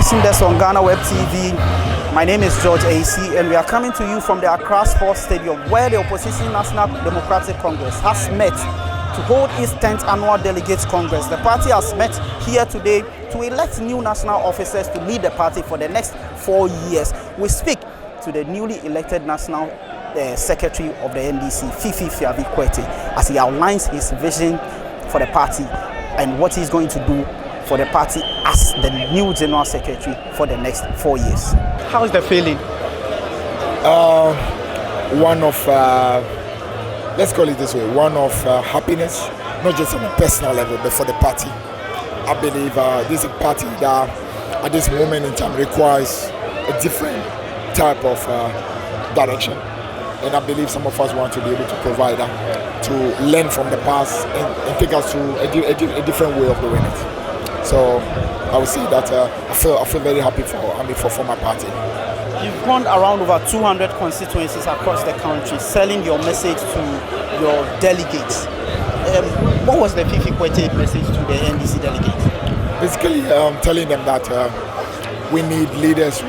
watching this on GhanaWeb TV. My name is George AC, and we are coming to you from the Accra Sports Stadium, where the Opposition National Democratic Congress has met to hold its 10th Annual Delegates Congress. The party has met here today to elect new national officers to lead the party for the next 4 years. We speak to the newly elected National Secretary of the NDC, Fifi Kwetey, as he outlines his vision for the party and what he's going to do for the party as the new General Secretary for the next 4 years. How is the feeling? One of, let's call it this way, one of happiness, not just on a personal level, but for the party. I believe this is a party that at this moment in time requires a different type of direction. And I believe some of us want to be able to provide that, to learn from the past and take us to a different way of doing it. So I would say that I feel very happy for my party. You've gone around over 200 constituencies across the country, selling your message to your delegates. What was the Fifi Kwetey message to the NDC delegates? Basically, telling them that we need leaders who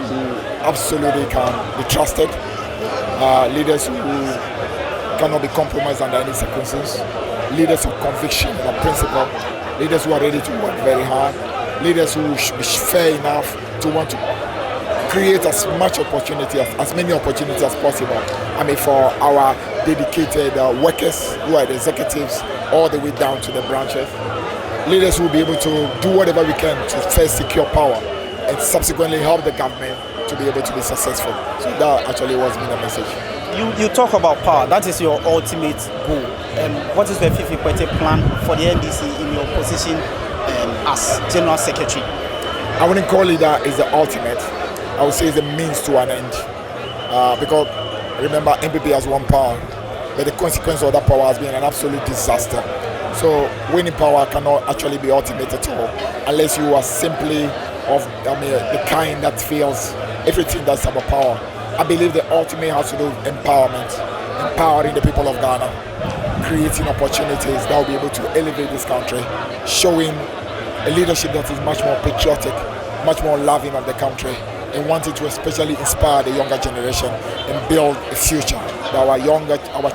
absolutely can be trusted, leaders who cannot be compromised under any circumstances, leaders of conviction and of principle, leaders who are ready to work very hard, leaders who should be fair enough to want to create as many opportunities as possible. I mean, for our dedicated workers who are the executives all the way down to the branches. Leaders who will be able to do whatever we can to first secure power and subsequently help the government to be able to be successful. So that actually was the message. You talk about power, that is your ultimate goal. What is the Fifi Kwetey plan for the NDC in your position as General Secretary? I wouldn't call it that is the ultimate. I would say it's a means to an end. Because remember, MPP has one power, but the consequence of that power has been an absolute disaster. So winning power cannot actually be ultimate at all, unless you are simply the kind that feels everything that's about power. I believe the ultimate has to do with empowerment, empowering the people of Ghana, creating opportunities that will be able to elevate this country, showing a leadership that is much more patriotic, much more loving of the country, and wanting to especially inspire the younger generation and build a future that our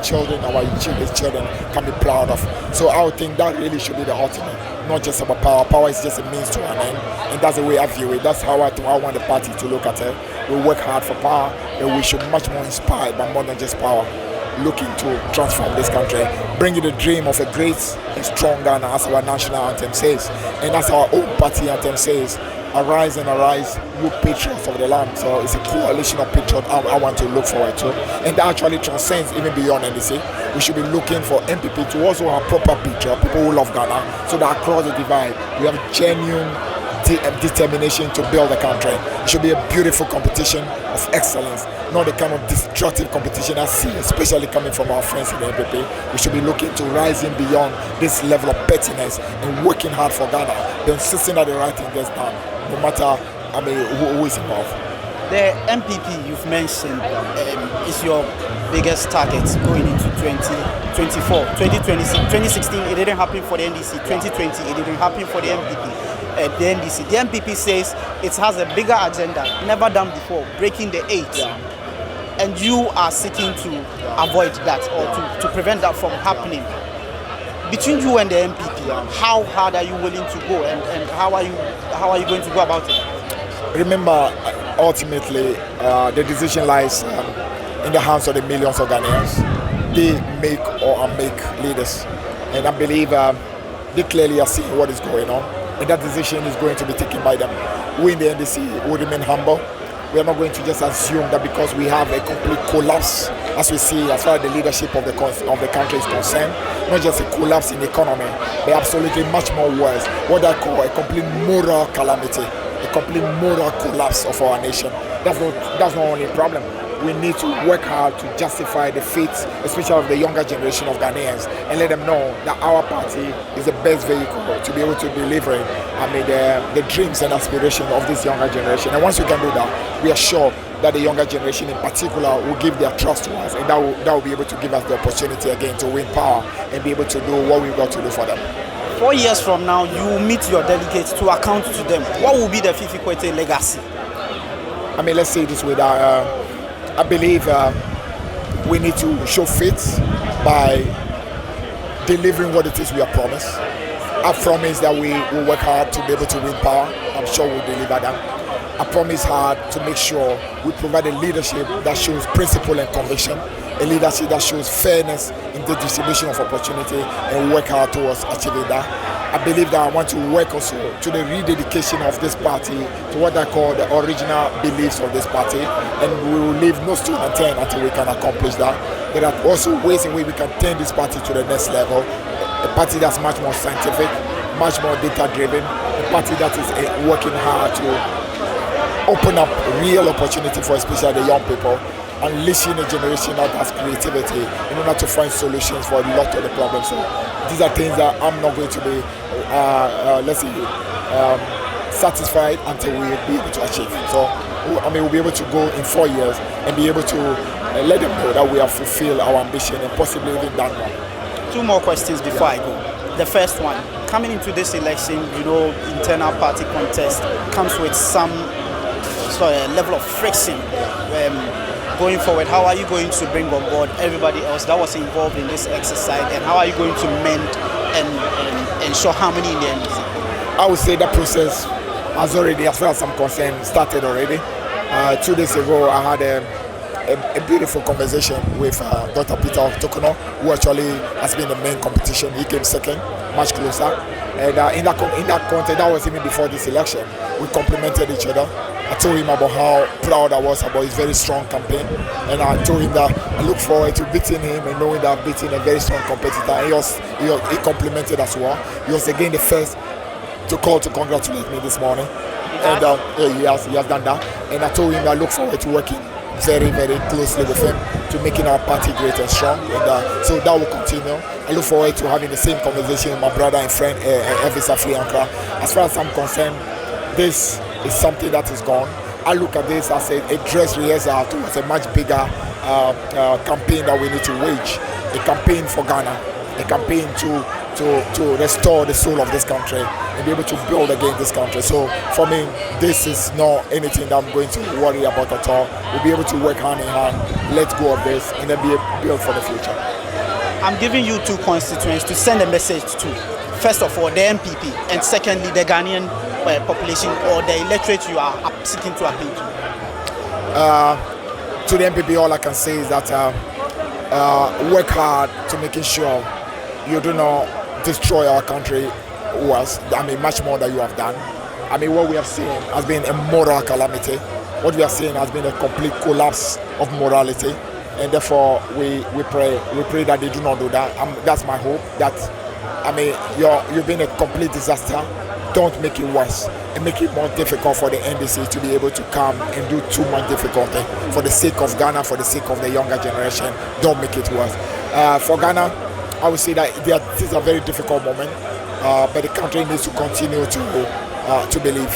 children, our children's children can be proud of. So I would think that really should be the ultimate, not just about power. Power is just a means to an end, and that's the way I view it. That's how I want the party to look at it. We work hard for power, and we should be much more inspired by more than just power, looking to transform this country, bringing the dream of a great and strong Ghana, as our national anthem says, and as our own party anthem says. Arise and arise, you patriots of the land. So it's a coalition of patriots I want to look forward to. And that actually transcends even beyond NDC. We should be looking for MPP to also have proper patriots, people who love Ghana, so that across the divide, we have genuine determination to build the country. It should be a beautiful competition of excellence, not the kind of destructive competition I see, especially coming from our friends in the MPP. We should be looking to rising beyond this level of pettiness and working hard for Ghana, then insisting that the right thing gets done, no matter who is involved. The MPP you've mentioned is your biggest target going into 2024. 2016 it didn't happen for the NDC. 2020 it didn't happen for the MPP. The NDC. The MPP says it has a bigger agenda, never done before, breaking the 8. And you are seeking to avoid that or to prevent that from happening. Between you and the MPP, how hard are you willing to go, and how are you going to go about it? Remember, ultimately, the decision lies in the hands of the millions of Ghanaians. They make or unmake leaders, and I believe they clearly are seeing what is going on, and that decision is going to be taken by them. We in the NDC will remain humble. We are not going to just assume that because we have a complete collapse, as we see as far as the leadership of the country is concerned, not just a collapse in the economy, but absolutely much more worse, what I call a complete moral calamity, a complete moral collapse of our nation. That's not only a problem. We need to work hard to justify the fate, especially of the younger generation of Ghanaians, and let them know that our party is the best vehicle to be able to deliver the dreams and aspirations of this younger generation. And once we can do that, we are sure that the younger generation in particular will give their trust to us, and that will be able to give us the opportunity again to win power and be able to do what we've got to do for them. 4 years from now, you will meet your delegates to account to them. What will be the Fifi Kwetey legacy? I mean, let's say it this way, that I believe we need to show faith by delivering what it is we have promised. I promise that we will work hard to be able to win power. I'm sure we'll deliver that. I promise hard to make sure we provide a leadership that shows principle and conviction, a leadership that shows fairness in the distribution of opportunity, and work hard towards achieving that. I believe that I want to work also to the rededication of this party to what I call the original beliefs of this party, and we will leave no stone unturned until we can accomplish that. There are also ways in which we can turn this party to the next level, a party that's much more scientific, much more data-driven, a party that is working hard to open up real opportunity for especially the young people, unleashing a generation that has creativity in order to find solutions for a lot of the problems. So these are things that I'm not going to be, satisfied until we be able to achieve. So, I mean, we'll be able to go in 4 years and be able to let them know that we have fulfilled our ambition and possibly even done more. 2 more questions before I go. The first one, coming into this election, internal party contest comes with some level of friction. Going forward, how are you going to bring on board everybody else that was involved in this exercise, and how are you going to mend and ensure harmony in the NDC? I would say that process has already, as far as I'm concerned, started already. 2 days ago, I had a beautiful conversation with Dr. Peter Tokono, who actually has been the main competition. He came second, much closer. And in that context, that was even before this election. We complimented each other. I told him about how proud I was about his very strong campaign, and I told him that I look forward to beating him and knowing that I've beaten a very strong competitor. And he complimented as well. He was again the first to call to congratulate me this morning, and he has done that. And I told him that I look forward to working very, very closely with him to making our party great and strong, and so that will continue. I look forward to having the same conversation with my brother and friend Elvis Afriankra. As far as I'm concerned, this is something that is gone. I look at this as a dress rehearsal towards a much bigger campaign that we need to wage, a campaign for Ghana, a campaign to restore the soul of this country and be able to build again this country. So for me, this is not anything that I'm going to worry about at all. We'll be able to work hand in hand, let go of this, and then build for the future. I'm giving you 2 constituents to send a message to. First of all, the MPP, and secondly, the Ghanaian population or the electorate you are seeking to appeal to. To the MPP, all I can say is that work hard to making sure you do not destroy our country much more than you have done. I mean, what we have seen has been a moral calamity. What we have seen has been a complete collapse of morality, and therefore we pray that they do not do that. That's my hope. That you've been a complete disaster. Don't make it worse and make it more difficult for the NDC to be able to come and do too much difficulty. For the sake of Ghana, for the sake of the younger generation, don't make it worse. For Ghana, I would say that this is a very difficult moment, but the country needs to continue to believe.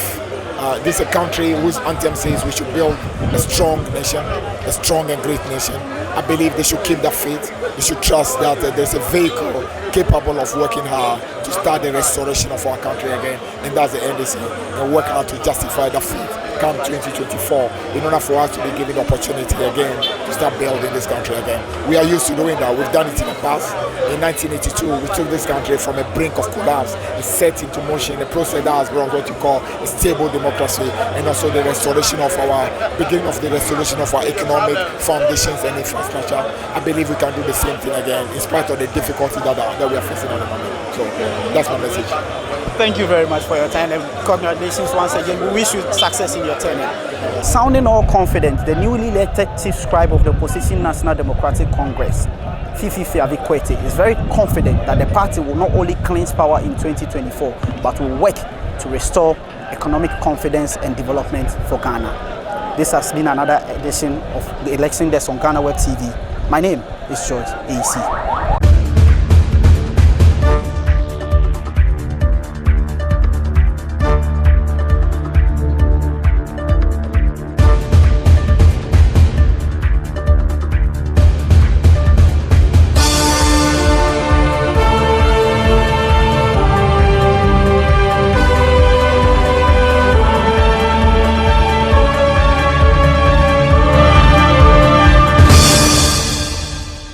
This is a country whose anthem says we should build a strong nation, a strong and great nation. I believe they should keep that faith. They should trust that there's a vehicle capable of working hard to start the restoration of our country again, and that's the NDC, and work hard to justify that faith come 2024 in order for us to be given the opportunity again to start building this country again. We are used to doing that. We've done it in the past. In 1982, we took this country from a brink of collapse and set into motion a process that has brought what you call a stable democracy, and also the restoration of beginning of the restoration of our economic foundations and infrastructure. I believe we can do the same thing again in spite of the difficulties that we are facing at the moment. So that's my message. Thank you very much for your time, and congratulations once again. We wish you success in your tenure. Sounding all confident, the newly elected chief scribe of the opposition National Democratic Congress, Fifi Kwetey, is very confident that the party will not only cleanse power in 2024, but will work to restore economic confidence and development for Ghana. This has been another edition of the Election Desk on GhanaWeb TV. My name is George AC.